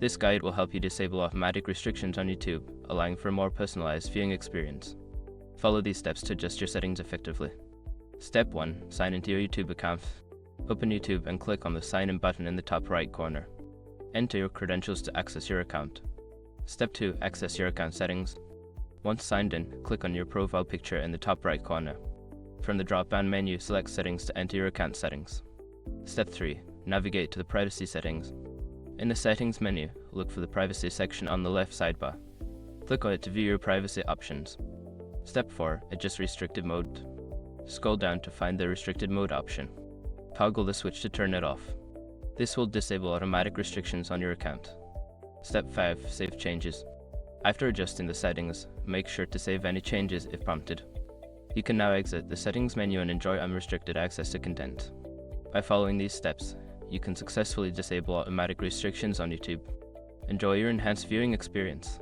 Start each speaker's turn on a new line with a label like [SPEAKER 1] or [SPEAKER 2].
[SPEAKER 1] This guide will help you disable automatic restrictions on YouTube, allowing for a more personalized viewing experience. Follow these steps to adjust your settings effectively. Step 1. Sign into your YouTube account. Open YouTube and click on the Sign In button in the top right corner. Enter your credentials to access your account. Step 2. Access your account settings. Once signed in, click on your profile picture in the top right corner. From the drop-down menu, select Settings to enter your account settings. Step 3. Navigate to the Privacy settings. In the Settings menu, look for the Privacy section on the left sidebar. Click on it to view your privacy options. Step 4. Adjust restricted mode. Scroll down to find the Restricted Mode option. Toggle the switch to turn it off. This will disable automatic restrictions on your account. Step 5. Save changes. After adjusting the settings, make sure to save any changes if prompted. You can now exit the Settings menu and enjoy unrestricted access to content. By following these steps, you can successfully disable automatic restrictions on YouTube. Enjoy your enhanced viewing experience.